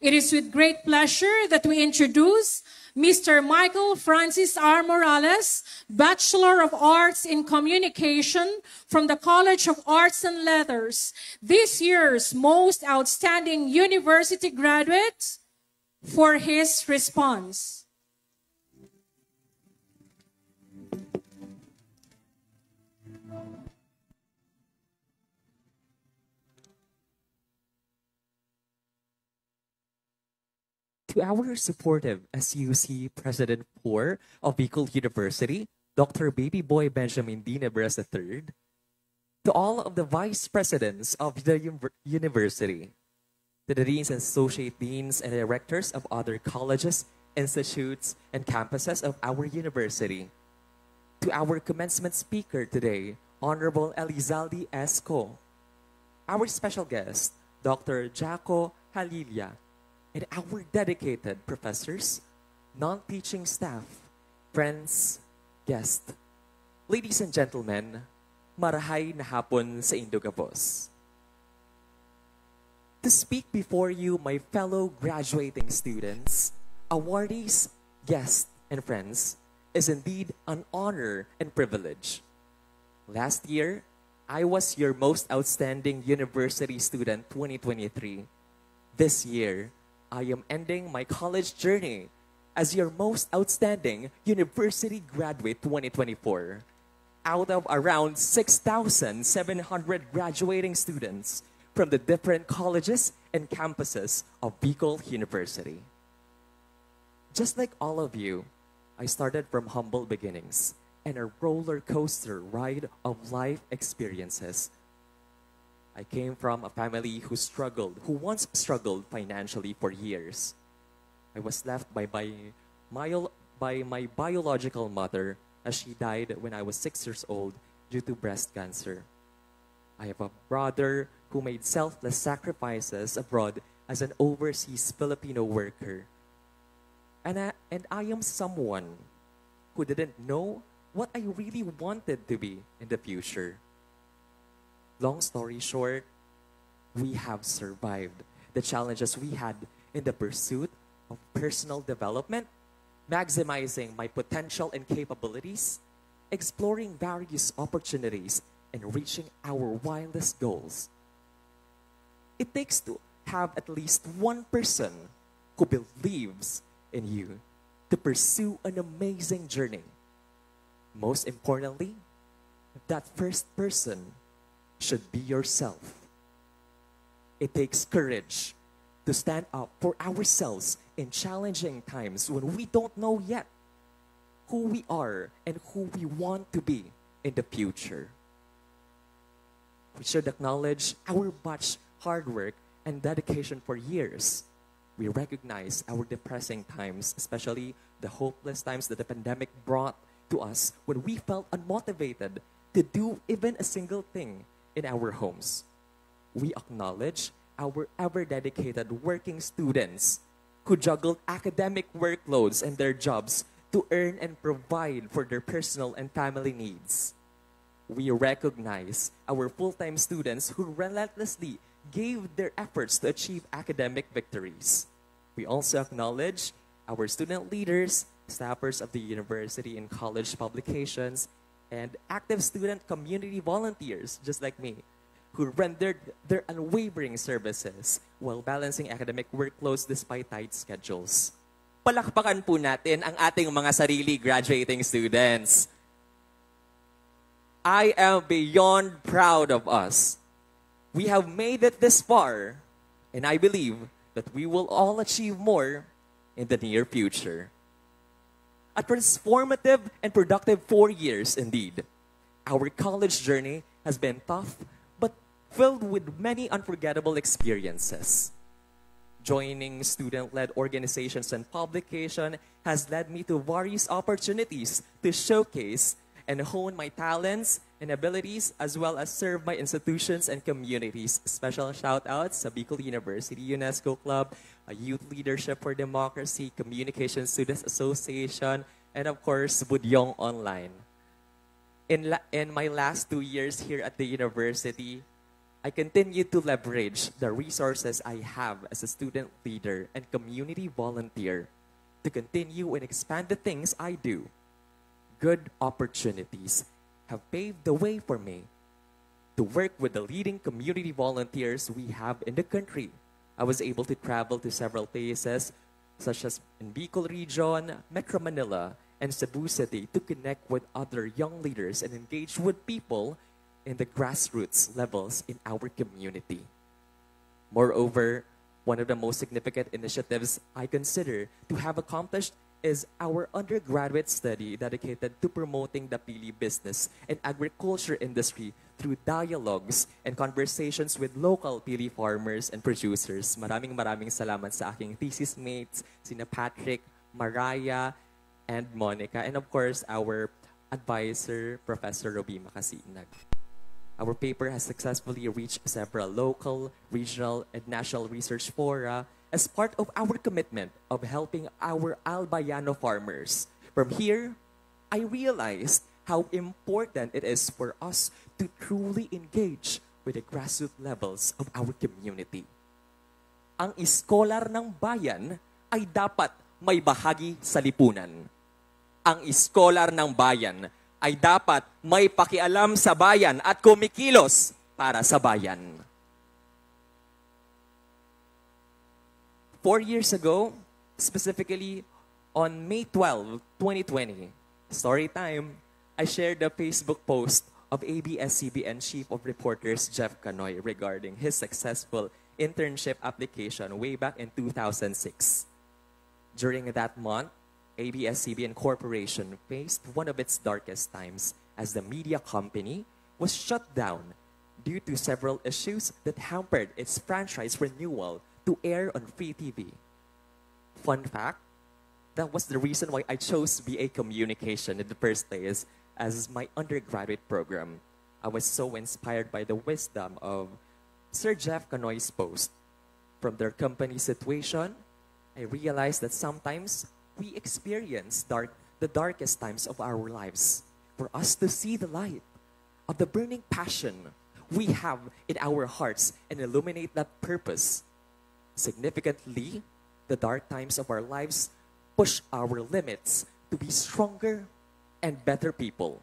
It is with great pleasure that we introduce Mr. Michael Francis R. Morales, Bachelor of Arts in Communication from the College of Arts and Letters, this year's most outstanding university graduate, for his response. To our supportive SUC President 4 of Bicol University, Dr. Baby Boy Benjamin D. Nebres III, to all of the Vice Presidents of the University, to the Deans and Associate Deans and Directors of other colleges, institutes, and campuses of our university, to our commencement speaker today, Honorable Elizalde Esco, our special guest, Dr. Jaco Halilia, and our dedicated professors, non-teaching staff, friends, guests. Ladies and gentlemen, marahay na hapon sa inyong gabos. To speak before you, my fellow graduating students, awardees, guests, and friends, is indeed an honor and privilege. Last year, I was your most outstanding university student 2023. This year, I am ending my college journey as your most outstanding university graduate 2024. Out of around 6,700 graduating students from the different colleges and campuses of Bicol University. Just like all of you, I started from humble beginnings and a roller coaster ride of life experiences. I came from a family who once struggled financially for years. I was left by my biological mother as she died when I was 6 years old due to breast cancer. I have a brother who made selfless sacrifices abroad as an overseas Filipino worker. And I am someone who didn't know what I really wanted to be in the future. Long story short, we have survived the challenges we had in the pursuit of personal development, maximizing my potential and capabilities, exploring various opportunities, and reaching our wildest goals. It takes to have at least one person who believes in you to pursue an amazing journey. Most importantly, that first person should be yourself. It takes courage to stand up for ourselves in challenging times when we don't know yet who we are and who we want to be in the future. We should acknowledge our much hard work and dedication for years. We recognize our depressing times, especially the hopeless times that the pandemic brought to us when we felt unmotivated to do even a single thing in our homes. We acknowledge our ever-dedicated working students who juggled academic workloads and their jobs to earn and provide for their personal and family needs. We recognize our full-time students who relentlessly gave their efforts to achieve academic victories. We also acknowledge our student leaders, staffers of the university and college publications, and active student community volunteers, just like me, who rendered their unwavering services while balancing academic workloads despite tight schedules. Palakpakan po natin ang ating mga sarili graduating students. I am beyond proud of us. We have made it this far, and I believe that we will all achieve more in the near future. A transformative and productive 4 years indeed. Our college journey has been tough, but filled with many unforgettable experiences. Joining student-led organizations and publication has led me to various opportunities to showcase and hone my talents and abilities, as well as serve my institutions and communities. Special shout-outs sa Bicol University UNESCO Club, a Youth Leadership for Democracy, Communication Students Association, and of course, Budyong Online. In my last 2 years here at the university, I continue to leverage the resources I have as a student leader and community volunteer to continue and expand the things I do. Good opportunities have paved the way for me to work with the leading community volunteers we have in the country. I was able to travel to several places, such as in Bicol Region, Metro Manila, and Cebu City to connect with other young leaders and engage with people in the grassroots levels in our community. Moreover, one of the most significant initiatives I consider to have accomplished is our undergraduate study dedicated to promoting the Pili business and agriculture industry through dialogues and conversations with local Pili farmers and producers. Maraming salamat sa aking thesis mates, sina Patrick, Mariah, and Monica, and of course, our advisor, Professor Roby Makasinag. Our paper has successfully reached several local, regional, and national research fora as part of our commitment of helping our Albayano farmers. From here, I realized how important it is for us to truly engage with the grassroots levels of our community. Ang iskolar ng bayan ay dapat may bahagi sa lipunan. Ang iskolar ng bayan ay dapat may pakialam sa bayan at kumikilos para sa bayan. 4 years ago, specifically on May 12, 2020, story time, I shared a Facebook post of ABS-CBN Chief of Reporters Jeff Canoy regarding his successful internship application way back in 2006. During that month, ABS-CBN Corporation faced one of its darkest times as the media company was shut down due to several issues that hampered its franchise renewal to air on free TV. Fun fact, that was the reason why I chose BA Communication in the first place as my undergraduate program. I was so inspired by the wisdom of Sir Jeff Canoy's post. From their company situation, I realized that sometimes we experience the darkest times of our lives. For us to see the light of the burning passion we have in our hearts and illuminate that purpose. Significantly, the dark times of our lives push our limits to be stronger and better people.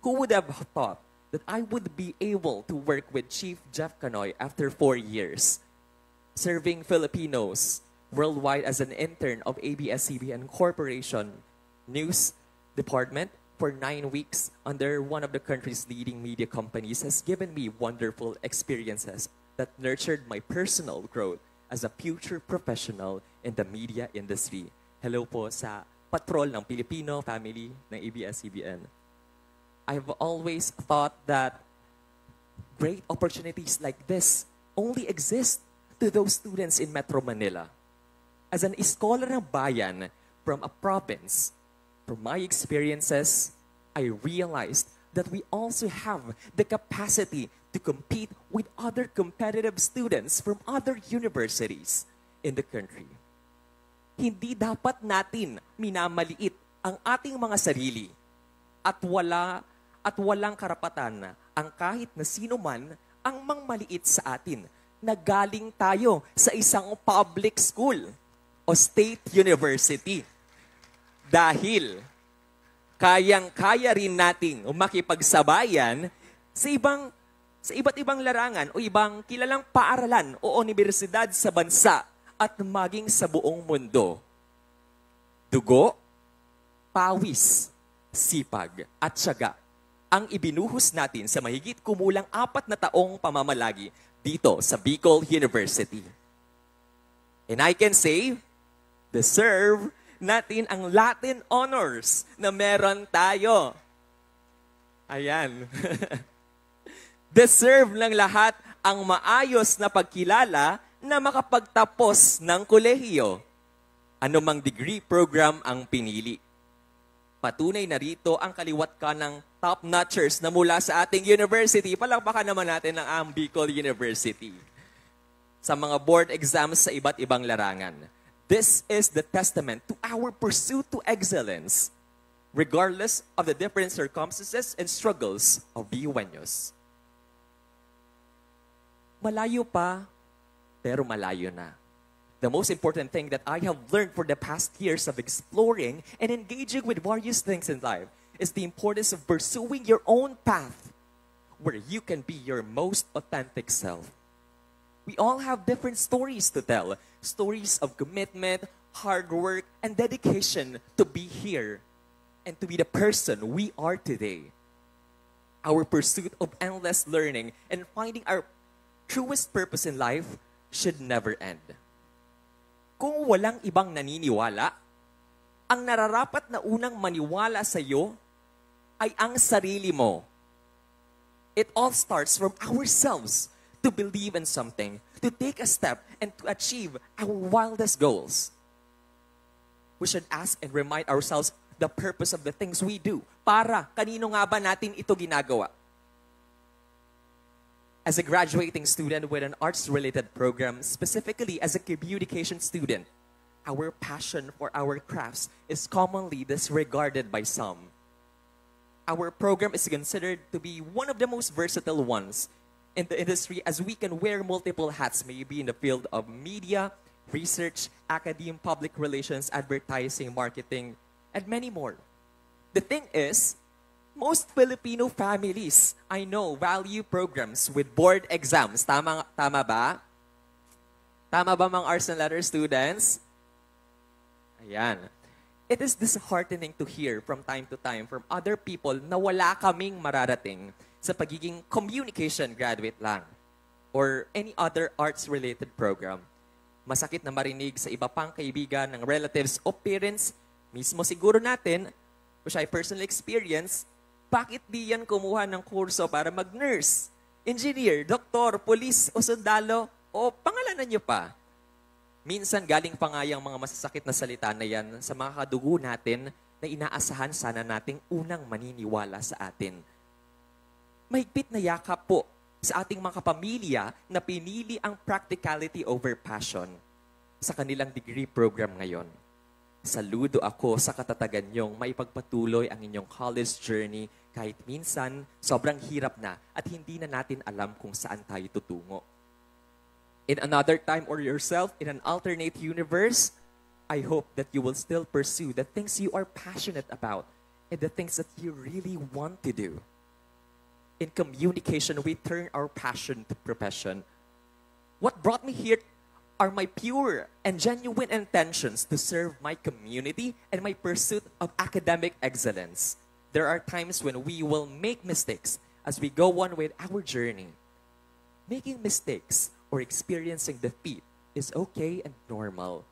Who would have thought that I would be able to work with Chief Jeff Canoy after 4 years, serving Filipinos worldwide as an intern of ABS-CBN Corporation News Department for 9 weeks under one of the country's leading media companies has given me wonderful experiences that nurtured my personal growth as a future professional in the media industry. Hello po sa patrol ng Pilipino family ng ABS-CBN. I've always thought that great opportunities like this only exist to those students in Metro Manila. As an iskolar ng bayan from a province, from my experiences, I realized that we also have the capacity to compete with other competitive students from other universities in the country. Hindi dapat natin minamaliit ang ating mga sarili at walang karapatan ang kahit na sino man ang mangmaliit sa atin na galing tayo sa isang public school o state university. Dahil kayang-kaya rin nating makipagsabayan sa iba't ibang larangan o ibang kilalang paaralan o universidad sa bansa at maging sa buong mundo. Dugo, pawis, sipag at tiyaga ang ibinuhos natin sa mahigit kumulang 4 na taong pamamalagi dito sa Bicol University. And I can say, deserve natin ang Latin honors na meron tayo. Ayan. Deserve ng lahat ang maayos na pagkilala na makapagtapos ng kolehiyo. Anumang degree program ang pinili. Patunay na rito ang kaliwat ka ng top-notchers na mula sa ating university. Palakpakan naman natin ang Bicol University. Sa mga board exams sa iba't ibang larangan. This is the testament to our pursuit to excellence, regardless of the different circumstances and struggles of BUenos. malayo pa, pero malayo na. The most important thing that I have learned for the past years of exploring and engaging with various things in life is the importance of pursuing your own path where you can be your most authentic self. We all have different stories to tell. Stories of commitment, hard work, and dedication to be here and to be the person we are today. Our pursuit of endless learning and finding our truest purpose in life should never end. Kung walang ibang naniniwala, ang nararapat na unang maniwala sa iyo ay ang sarili mo. It all starts from ourselves to believe in something, to take a step, and to achieve our wildest goals. We should ask and remind ourselves the purpose of the things we do. Para, kanino nga ba natin ito ginagawa? As a graduating student with an arts-related program, specifically as a communication student, our passion for our crafts is commonly disregarded by some. Our program is considered to be one of the most versatile ones in the industry as we can wear multiple hats, maybe in the field of media, research, academia, public relations, advertising, marketing, and many more. The thing is, most Filipino families, I know, value programs with board exams. Tama ba? Tama ba mga arts and letters students? Ayan. It is disheartening to hear from time to time from other people na wala kaming mararating sa pagiging communication graduate lang or any other arts-related program. Masakit na marinig sa iba pang kaibigan ng relatives o parents, mismo siguro natin, which I personally experienced, bakit di yan kumuha ng kurso para mag-nurse, engineer, doktor, police o sundalo o pangalanan nyo pa? Minsan galing pa nga yung mga masasakit na salita na yan sa mga kadugo natin na inaasahan sana nating unang maniniwala sa atin. Mahigpit na yakap po sa ating mga kapamilya na pinili ang practicality over passion sa kanilang degree program ngayon. Saludo ako sa katatagan niyong maipagpatuloy ang inyong college journey kahit minsan sobrang hirap na at hindi na natin alam kung saan tayo tutungo. In another time or yourself in an alternate universe, I hope that you will still pursue the things you are passionate about and the things that you really want to do. In communication, we turn our passion to profession. What brought me here are my pure and genuine intentions to serve my community and my pursuit of academic excellence. There are times when we will make mistakes as we go on with our journey. Making mistakes or experiencing defeat is okay and normal.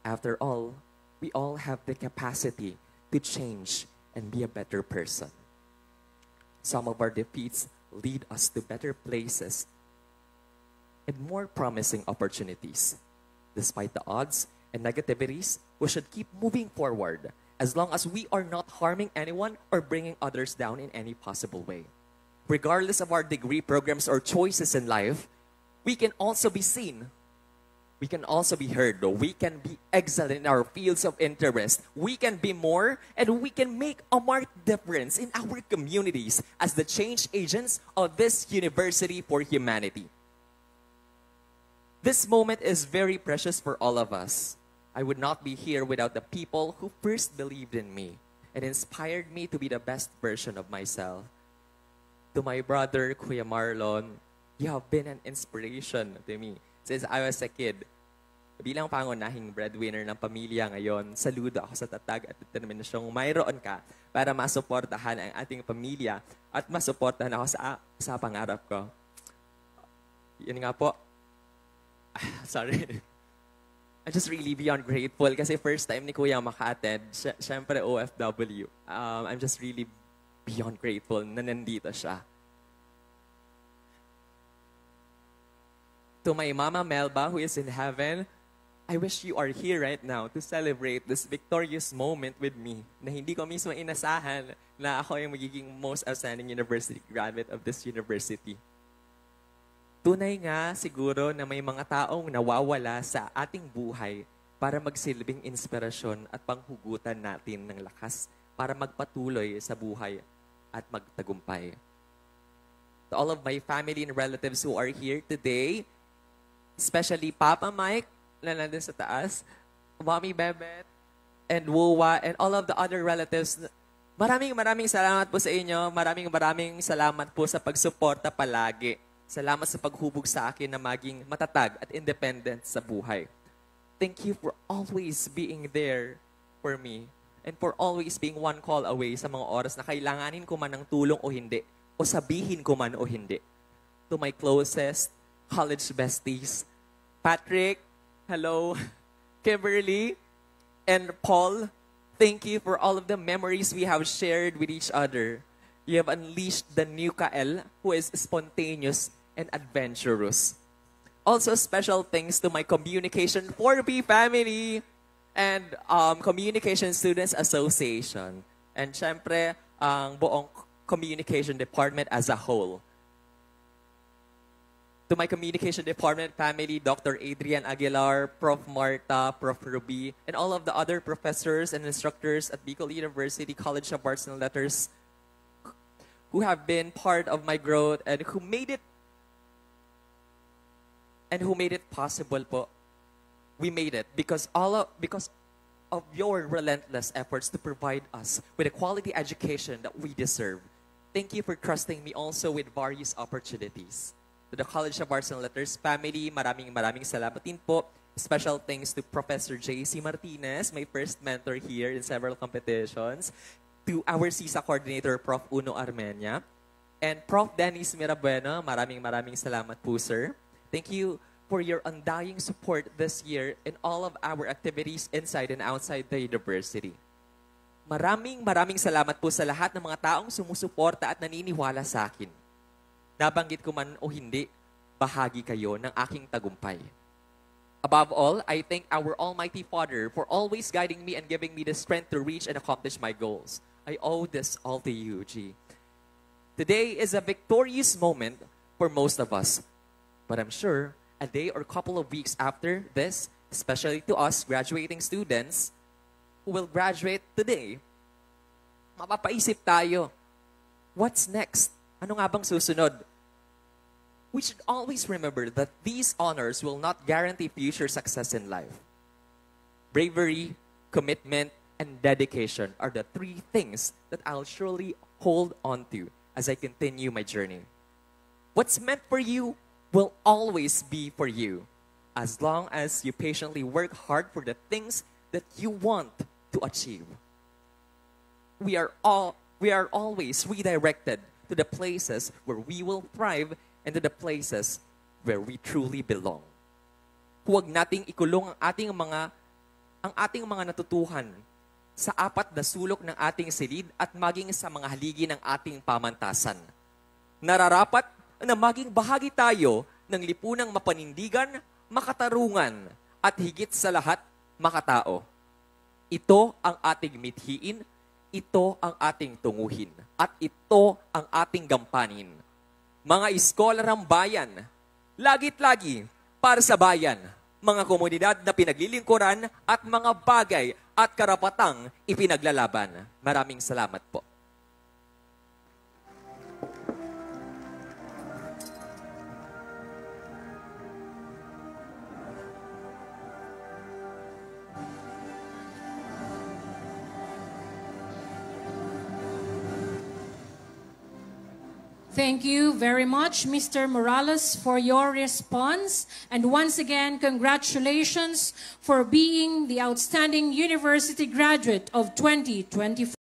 After all, we all have the capacity to change and be a better person. Some of our defeats lead us to better places and more promising opportunities. Despite the odds and negativities, we should keep moving forward as long as we are not harming anyone or bringing others down in any possible way. Regardless of our degree programs or choices in life, we can also be seen. We can also be heard. We can be excellent in our fields of interest. We can be more, and we can make a marked difference in our communities as the change agents of this university for humanity. This moment is very precious for all of us. I would not be here without the people who first believed in me and inspired me to be the best version of myself. To my brother, Kuya Marlon, you have been an inspiration to me since I was a kid. Bilang pangunahing breadwinner ng pamilya ngayon, saludo ako sa tatag at determinasyong mayroon ka para masuportahan ang ating pamilya at masuportahan ako sa pangarap ko. Yun nga po. Sorry. I'm just really beyond grateful kasi first time ni Kuya maka-attend, syempre OFW. I'm just really beyond grateful na nandito siya. To my Mama Melba, who is in heaven, I wish you are here right now to celebrate this victorious moment with me na hindi ko mismo inasahan na ako yung magiging most outstanding university graduate of this university. Tunay nga siguro na may mga taong nawawala sa ating buhay para magsilbing inspirasyon at panghugutan natin ng lakas para magpatuloy sa buhay at magtagumpay. to all of my family and relatives who are here today, especially Papa Mike, na nandun sa taas, Mommy Bebet, and Wuwa, and all of the other relatives. Maraming salamat po sa inyo. Maraming salamat po sa pagsuporta palagi. Salamat sa paghubog sa akin na maging matatag at independent sa buhay. Thank you for always being there for me and for always being one call away sa mga oras na kailanganin ko man ng tulong o hindi, o sabihin ko man o hindi. To my closest college besties, Patrick, hello, Kimberly, and Paul, thank you for all of the memories we have shared with each other. You have unleashed the new Kael, who is spontaneous and adventurous. Also, special thanks to my Communication 4B family and Communication Students Association. And syempre, ang buong Communication Department as a whole. To my Communication Department family, Dr. Adrian Aguilar, Prof. Marta, Prof. Ruby, and all of the other professors and instructors at Bicol University College of Arts and Letters who have been part of my growth and who made it possible po. We made it because of your relentless efforts to provide us with a quality education that we deserve. Thank you for trusting me also with various opportunities. To the College of Arts and Letters family, maraming salamat din po. Special thanks to Professor J.C. Martinez, my first mentor here in several competitions. To our CISA coordinator, Prof. Uno Armenia. And Prof. Dennis Mirabueno, maraming salamat po, sir. Thank you for your undying support this year in all of our activities inside and outside the university. Maraming salamat po sa lahat ng mga taong sumusuporta at naniniwala sa akin. Nabanggit ko man o hindi, bahagi kayo ng aking tagumpay. Above all, I thank our Almighty Father for always guiding me and giving me the strength to reach and accomplish my goals. I owe this all to you, G. Today is a victorious moment for most of us. But I'm sure a day or couple of weeks after this, especially to us graduating students who will graduate today, mapapaisip tayo, what's next? Ano nga bang susunod? We should always remember that these honors will not guarantee future success in life. Bravery, commitment, and dedication are the three things that I'll surely hold on to as I continue my journey. What's meant for you will always be for you, as long as you patiently work hard for the things that you want to achieve. We are always redirected to the places where we will thrive and to the places where we truly belong. Huwag nating ikulong ang ating mga natutuhan sa apat na sulok ng ating silid at maging sa mga haligi ng ating pamantasan. Nararapat na maging bahagi tayo ng lipunang mapanindigan, makatarungan, at higit sa lahat, makatao. Ito ang ating mithiin, ito ang ating tunguhin, at ito ang ating gampanin. Mga iskolar ng bayan, lagit-lagi para sa bayan, mga komunidad na pinaglilingkuran at mga bagay at karapatang ipinaglalaban. Maraming salamat po. Thank you very much, Mr. Morales, for your response. And once again, congratulations for being the outstanding university graduate of 2024.